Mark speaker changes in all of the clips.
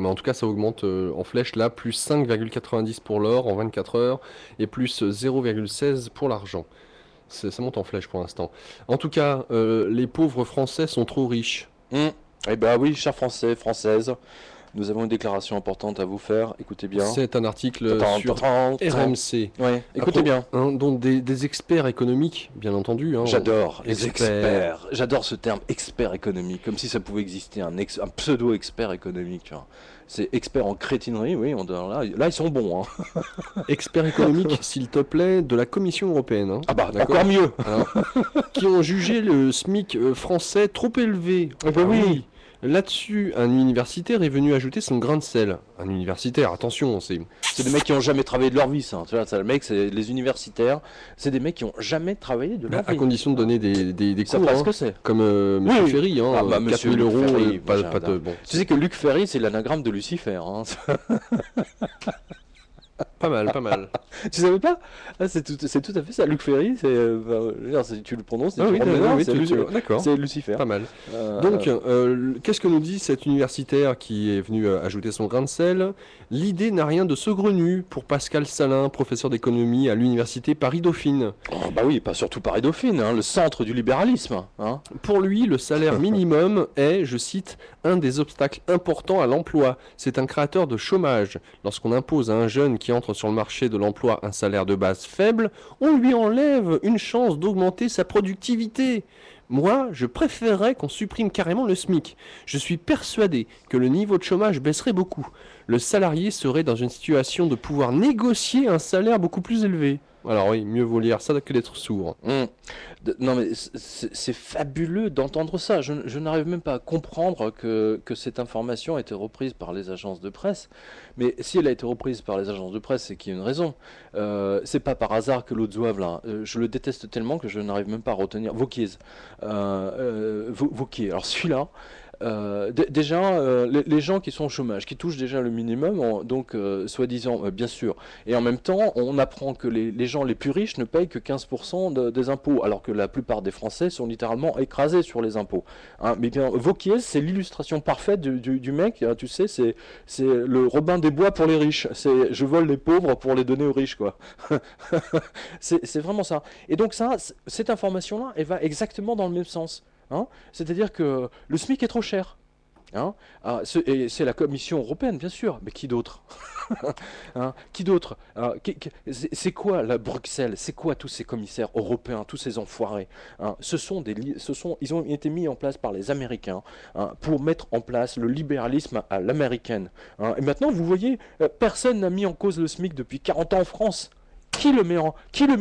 Speaker 1: Mais en tout cas, ça augmente en flèche là, plus 5,90 pour l'or en 24 heures et plus 0,16 pour l'argent. Ça monte en flèche pour l'instant. En tout cas, les pauvres Français sont trop riches.
Speaker 2: Eh ben oui, chers Français, Françaises, nous avons une déclaration importante à vous faire. Écoutez bien.
Speaker 1: C'est un article
Speaker 2: Tan, tan,
Speaker 1: sur
Speaker 2: tan, tan.
Speaker 1: RMC.
Speaker 2: Ouais, écoutez bien.
Speaker 1: Donc des experts économiques, bien entendu.
Speaker 2: J'adore les
Speaker 1: experts.
Speaker 2: experts. J'adore ce terme expert économique, comme si ça pouvait exister un pseudo-expert économique. Tu vois. C'est expert en crétinerie, oui. Là, ils sont bons. Hein.
Speaker 1: Experts économiques, s'il te plaît, de la Commission européenne. Hein.
Speaker 2: Ah bah,
Speaker 1: D'accord.
Speaker 2: encore mieux.
Speaker 1: Alors, qui ont jugé le SMIC français trop élevé.
Speaker 2: Eh ben oui.
Speaker 1: Là-dessus, un universitaire est venu ajouter son grain de sel. Un universitaire, attention, c'est
Speaker 2: des mecs qui ont jamais travaillé de leur vie, ça. Tu vois, ça, le mec, c'est les universitaires, c'est des mecs qui ont jamais travaillé de leur vie.
Speaker 1: À condition de donner des
Speaker 2: Ça
Speaker 1: cours,
Speaker 2: passe ce que c'est.
Speaker 1: comme Monsieur
Speaker 2: Oui.
Speaker 1: Ferry, hein,
Speaker 2: Ah bah,
Speaker 1: 4
Speaker 2: Monsieur
Speaker 1: 000 euros,
Speaker 2: Ferry,
Speaker 1: bon,
Speaker 2: tu sais que Luc Ferry, c'est l'anagramme de Lucifer. Hein.
Speaker 1: pas mal, pas mal.
Speaker 2: Tu savais pas? Ah, c'est tout à fait ça. Luc Ferry, tu le prononces,
Speaker 1: Ah oui, d'accord.
Speaker 2: c'est Lucifer.
Speaker 1: Pas mal. Donc, qu'est-ce que nous dit cet universitaire qui est venu ajouter son grain de sel? L'idée n'a rien de saugrenu pour Pascal Salin, professeur d'économie à l'université Paris-Dauphine.
Speaker 2: Oh, bah oui, pas surtout Paris-Dauphine, hein, le centre du libéralisme. Hein.
Speaker 1: Pour lui, le salaire minimum est, je cite, un des obstacles importants à l'emploi. C'est un créateur de chômage. Lorsqu'on impose à un jeune qui entre sur le marché de l'emploi un salaire de base faible, on lui enlève une chance d'augmenter sa productivité. Moi, je préférerais qu'on supprime carrément le SMIC. Je suis persuadé que le niveau de chômage baisserait beaucoup. Le salarié serait dans une situation de pouvoir négocier un salaire beaucoup plus élevé. Alors oui, mieux vaut lire ça que d'être sourd.
Speaker 2: Non mais c'est fabuleux d'entendre ça. Je n'arrive même pas à comprendre que cette information a été reprise par les agences de presse. Mais si elle a été reprise par les agences de presse, c'est qu'il y a une raison. C'est pas par hasard que l'autre zouave là, je le déteste tellement que je n'arrive même pas à retenir. Vauquiez. Vauquiez. Alors celui-là, déjà, les gens qui sont au chômage, qui touchent déjà le minimum, donc soi-disant, bien sûr, et en même temps, on apprend que les gens les plus riches ne payent que 15% des impôts, alors que la plupart des Français sont littéralement écrasés sur les impôts. Hein, mais bien, Vauquiez, c'est l'illustration parfaite du mec, tu sais, c'est le Robin des Bois pour les riches. C'est je vole les pauvres pour les donner aux riches, quoi. C'est vraiment ça. Et donc ça, cette information-là, elle va exactement dans le même sens. Hein. C'est-à-dire que le SMIC est trop cher. Hein. Et c'est la Commission européenne, bien sûr, mais qui d'autre? Hein. Qui d'autre? C'est quoi la Bruxelles? C'est quoi tous ces commissaires européens, tous ces enfoirés? Hein. Ils ont été mis en place par les Américains, hein, pour mettre en place le libéralisme à l'américaine. Hein. Et maintenant, vous voyez, personne n'a mis en cause le SMIC depuis 40 ans en France. Qui le met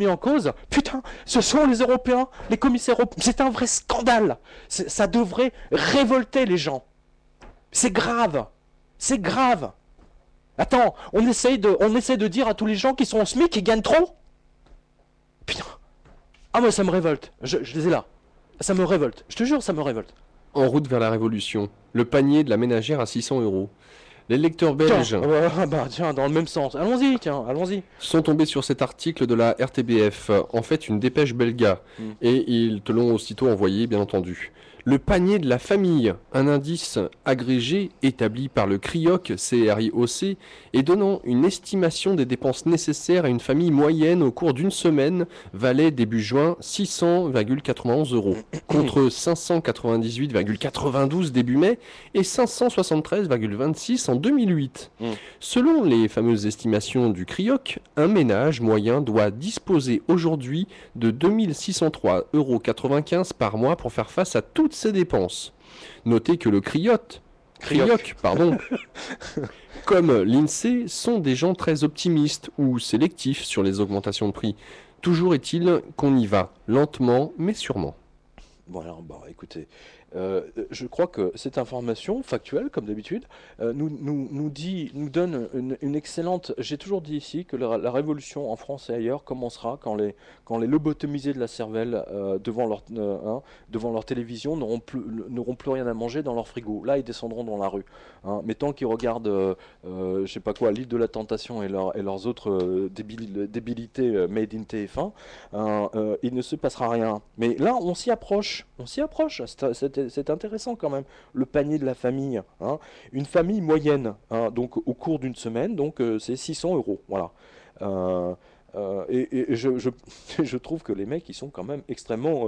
Speaker 2: en cause? Putain, ce sont les Européens, les commissaires européens. C'est un vrai scandale. Ça devrait révolter les gens. C'est grave. C'est grave. Attends, on essaie de dire à tous les gens qui sont au SMIC qu'ils gagnent trop? Putain. Ah, moi, ça me révolte. Je les ai là. Ça me révolte. Je te jure, ça me révolte.
Speaker 1: En route vers la révolution. Le panier de la ménagère à 600 euros. Les lecteurs belges
Speaker 2: tiens, dans le même sens. Allons-y, allons-y.
Speaker 1: Sont tombés sur cet article de la RTBF, en fait une dépêche belga, et ils te l'ont aussitôt envoyé, bien entendu. Le panier de la famille, un indice agrégé établi par le CRIOC, C-R-I-O-C, et donnant une estimation des dépenses nécessaires à une famille moyenne au cours d'une semaine, valait début juin 600,91 euros, contre 598,92 début mai et 573,26 en 2008. Selon les fameuses estimations du CRIOC, un ménage moyen doit disposer aujourd'hui de 2603,95 euros par mois pour faire face à toutes ses dépenses. Notez que le CRIOC, comme l'INSEE, sont des gens très optimistes ou sélectifs sur les augmentations de prix. Toujours est-il qu'on y va, lentement mais sûrement.
Speaker 2: Bon alors, écoutez, je crois que cette information factuelle, comme d'habitude, nous donne une excellente... J'ai toujours dit ici que la révolution en France et ailleurs commencera quand les lobotomisés de la cervelle devant leur télévision n'auront plus rien à manger dans leur frigo. Là, ils descendront dans la rue. Hein. Mais tant qu'ils regardent, je sais pas quoi, l'île de la tentation et leurs autres débilités made in TF1, il ne se passera rien. Mais là, on s'y approche à cette c'est intéressant quand même, le panier de la famille, hein. Une famille moyenne, hein, donc au cours d'une semaine, donc c'est 600 euros, voilà. Euh, je trouve que les mecs, ils sont quand même extrêmement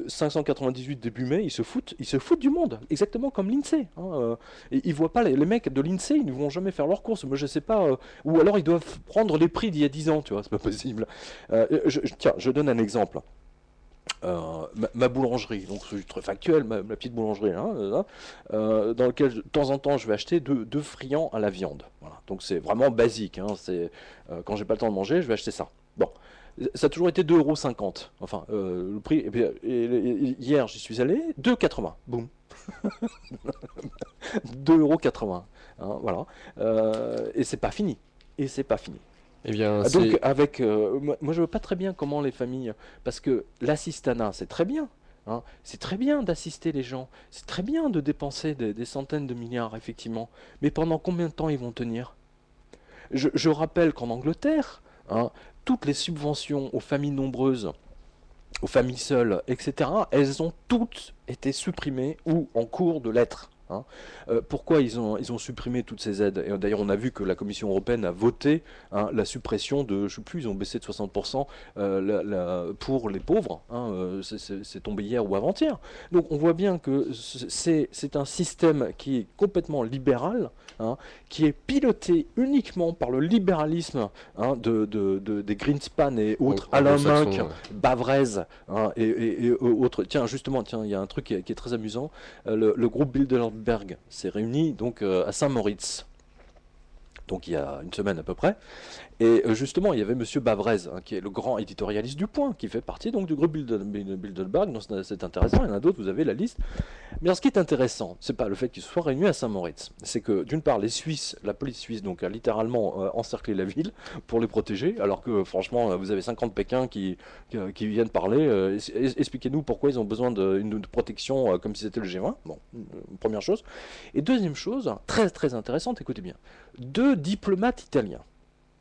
Speaker 2: 598 début mai, ils se foutent du monde, exactement comme l'INSEE, hein, et ils voient pas les mecs de l'INSEE, ils ne vont jamais faire leurs courses. Moi, je sais pas, ou alors ils doivent prendre les prix d'il y a 10 ans, tu vois, c'est pas possible. Tiens, je donne un exemple. Ma boulangerie, donc c'est très factuel, ma petite boulangerie, hein, dans lequel de temps en temps je vais acheter deux friands à la viande. Voilà. Donc c'est vraiment basique, hein, quand j'ai pas le temps de manger, je vais acheter ça. Bon, ça a toujours été 2,50 €. Enfin, le prix, hier j'y suis allé, 2,80 €. Boum. 2,80 €. Hein, voilà. Et c'est pas fini. Et c'est pas fini.
Speaker 1: Eh bien,
Speaker 2: Donc avec moi je vois pas très bien comment les familles, parce que l'assistanat c'est très bien, hein, c'est très bien d'assister les gens, c'est très bien de dépenser des centaines de milliards effectivement, mais pendant combien de temps ils vont tenir? Je rappelle qu'en Angleterre, hein, toutes les subventions aux familles nombreuses, aux familles seules, etc., elles ont toutes été supprimées ou en cours de l'être, hein. Pourquoi ils ont supprimé toutes ces aides? Et d'ailleurs, on a vu que la Commission européenne a voté, hein, la suppression de, je sais plus, ils ont baissé de 60% pour les pauvres, hein, c'est tombé hier ou avant-hier. Donc on voit bien que c'est un système qui est complètement libéral, hein, qui est piloté uniquement par le libéralisme, hein, des Greenspan et autres, Alain Minc, Bavrez, hein, et autres. Tiens, justement, tiens, il y a un truc qui est très amusant. Le groupe Bilderberg s'est réuni donc à Saint-Moritz, donc il y a une semaine à peu près. Et justement, il y avait Monsieur Bavrez, hein, qui est le grand éditorialiste du Point, qui fait partie donc du groupe Bilderberg. Donc c'est intéressant. Il y en a d'autres, vous avez la liste. Mais alors, ce qui est intéressant, c'est pas le fait qu'ils se soient réunis à Saint-Moritz, c'est que d'une part, les Suisses, la police suisse, donc a littéralement encerclé la ville pour les protéger, alors que franchement, vous avez 50 Pékins qui viennent parler. Expliquez-nous pourquoi ils ont besoin d'une protection comme si c'était le G20. Bon, première chose. Et deuxième chose, très très intéressante, écoutez bien, 2 diplomates italiens.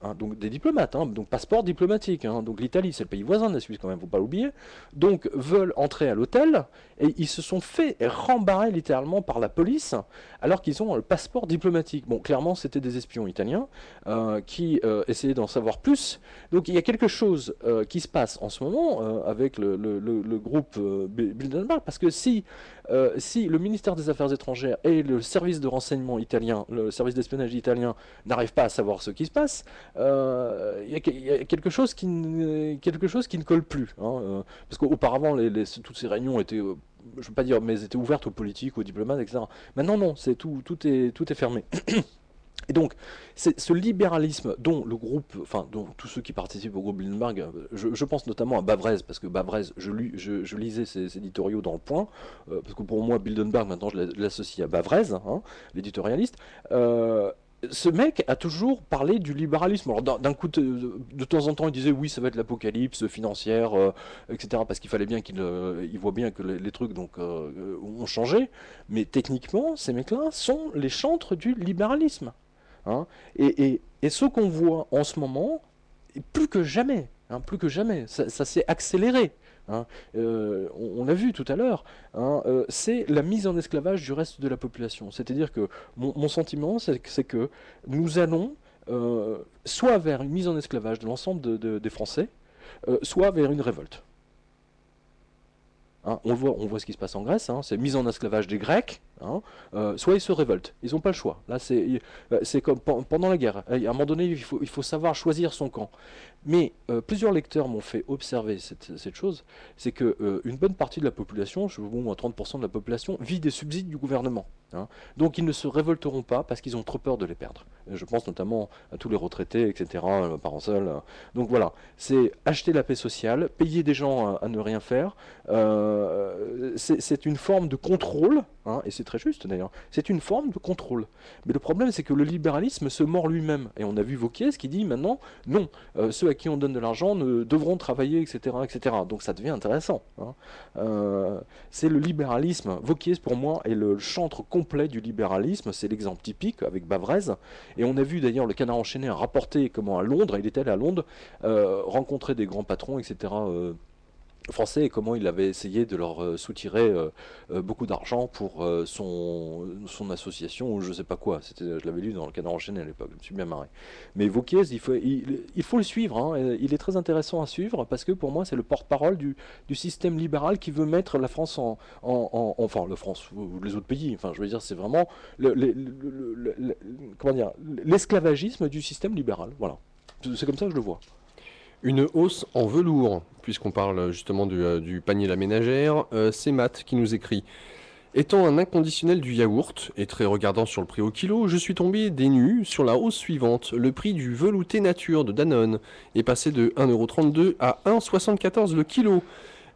Speaker 2: Hein, donc des diplomates, hein, donc passeport diplomatique, hein, donc l'Italie c'est le pays voisin de la Suisse quand même, faut pas l'oublier, donc veulent entrer à l'hôtel et ils se sont fait rembarrer littéralement par la police alors qu'ils ont le passeport diplomatique. Bon, clairement c'était des espions italiens qui essayaient d'en savoir plus. Donc il y a quelque chose qui se passe en ce moment avec le groupe Bilderberg, parce que si le ministère des Affaires étrangères et le service de renseignement italien, le service d'espionnage italien n'arrivent pas à savoir ce qui se passe, il y a quelque chose qui ne colle plus, hein, parce qu'auparavant toutes ces réunions étaient, je veux pas dire, mais étaient ouvertes aux politiques, aux diplomates, etc. Maintenant non, c'est tout est fermé. Et donc, c'est ce libéralisme dont le groupe, enfin, dont tous ceux qui participent au groupe Bilderberg, je pense notamment à Bavrez, parce que Bavrez, je lisais ses éditoriaux dans Le Point, parce que pour moi, Bilderberg, maintenant, je l'associe à Bavrez, hein, l'éditorialiste. Ce mec a toujours parlé du libéralisme. Alors d'un coup, de temps en temps, il disait oui, ça va être l'apocalypse financière, etc. Parce qu'il fallait bien il voit bien que les trucs donc ont changé. Mais techniquement, ces mecs-là sont les chantres du libéralisme. Hein. Et ce qu'on voit en ce moment, plus que jamais, hein, plus que jamais, ça s'est accéléré. Hein. On l'a vu tout à l'heure, hein, c'est la mise en esclavage du reste de la population. C'est-à-dire que mon sentiment, c'est que nous allons soit vers une mise en esclavage de l'ensemble des Français, soit vers une révolte. Hein, on voit ce qui se passe en Grèce, hein, c'est mise en esclavage des Grecs, hein, soit ils se révoltent, ils n'ont pas le choix. Là, c'est comme pendant la guerre. À un moment donné, il faut savoir choisir son camp. Mais plusieurs lecteurs m'ont fait observer cette chose, c'est qu'une bonne partie de la population, au moins 30% de la population, vit des subsides du gouvernement. Hein. Donc ils ne se révolteront pas parce qu'ils ont trop peur de les perdre. Je pense notamment à tous les retraités, etc., parents seuls. Donc voilà, c'est acheter la paix sociale, payer des gens à ne rien faire. C'est une forme de contrôle, hein, et c'est très juste d'ailleurs, c'est une forme de contrôle. Mais le problème, c'est que le libéralisme se mord lui-même. Et on a vu Wauquiez qui dit maintenant, non, ceux à qui on donne de l'argent devront travailler, etc., etc. Donc ça devient intéressant. Hein. C'est le libéralisme. Wauquiez, pour moi, est le chantre complet du libéralisme. C'est l'exemple typique avec Bavrez. Et on a vu d'ailleurs le Canard enchaîné a rapporté comment à Londres, il était allé à Londres, rencontrer des grands patrons, etc., français et comment il avait essayé de leur soutirer beaucoup d'argent pour son association ou je sais pas quoi. Je l'avais lu dans le Canard enchaîné à l'époque, je me suis bien marré. Mais Vauquiez, il faut le suivre, hein. Il est très intéressant à suivre parce que pour moi c'est le porte-parole du système libéral qui veut mettre la France enfin la France ou les autres pays, enfin je veux dire c'est vraiment comment dire, l'esclavagisme du système libéral, voilà. C'est comme ça que je le vois.
Speaker 1: Une hausse en velours, puisqu'on parle justement du panier la ménagère, c'est Matt qui nous écrit. Étant un inconditionnel du yaourt, et très regardant sur le prix au kilo, je suis tombé des nues sur la hausse suivante. Le prix du velouté nature de Danone est passé de 1,32 € à 1,74 € le kilo.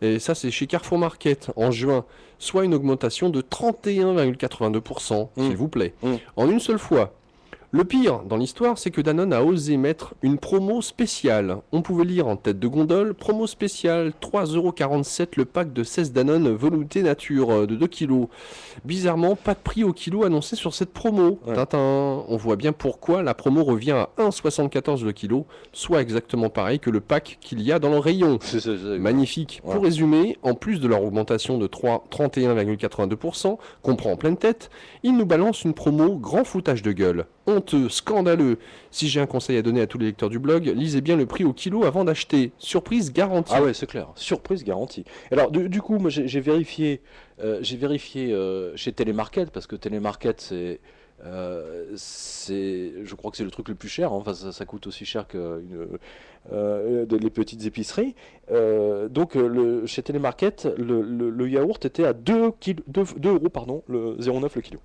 Speaker 1: Et ça, c'est chez Carrefour Market en juin, soit une augmentation de 31,82%, s'il vous plaît, en une seule fois. Le pire dans l'histoire, c'est que Danone a osé mettre une promo spéciale. On pouvait lire en tête de gondole, promo spéciale, 3,47 € le pack de 16 Danone velouté nature de 2 kg. Bizarrement, pas de prix au kilo annoncé sur cette promo. Ouais. Tintin, on voit bien pourquoi la promo revient à 1,74 € le kilo, soit exactement pareil que le pack qu'il y a dans le rayon. Magnifique. Ouais. Pour résumer, en plus de leur augmentation de 31,82%, qu'on prend en pleine tête, ils nous balancent une promo grand foutage de gueule. Honteux, scandaleux. Si j'ai un conseil à donner à tous les lecteurs du blog, lisez bien le prix au kilo avant d'acheter. Surprise garantie.
Speaker 2: Ah ouais, c'est clair. Surprise garantie. Alors du coup, moi j'ai vérifié, chez Télémarket parce que Télémarket je crois que c'est le truc le plus cher. Hein. Enfin, ça coûte aussi cher que les petites épiceries. Donc chez Télémarket, le yaourt était à 2 €, pardon, le 0,9 le kilo.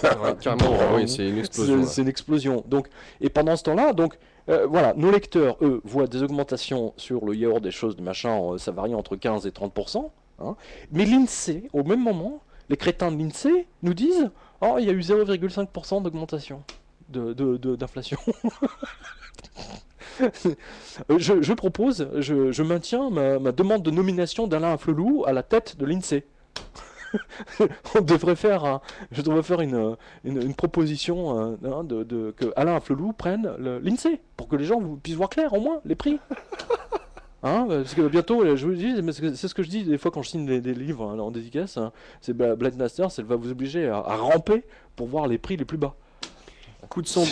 Speaker 1: Ouais, carrément, oui, c'est une explosion.
Speaker 2: C'est une explosion. Donc, et pendant ce temps-là, donc voilà, nos lecteurs, eux, voient des augmentations sur le yaourt, des choses de machin, ça varie entre 15 et 30%. Hein. Mais l'INSEE, au même moment, les crétins de l'INSEE nous disent oh, il y a eu 0,5% d'augmentation d'inflation. Je propose, je maintiens ma demande de nomination d'Alain Flelou à la tête de l'INSEE. Je devrais faire une proposition que Alain Flelou prenne l'INSEE pour que les gens puissent voir clair au moins les prix. Hein, parce que bientôt, je vous dis, c'est ce que je dis des fois quand je signe des livres en dédicace, hein, c'est Blade Master, elle va vous obliger à ramper pour voir les prix les plus bas.
Speaker 1: Coup de son.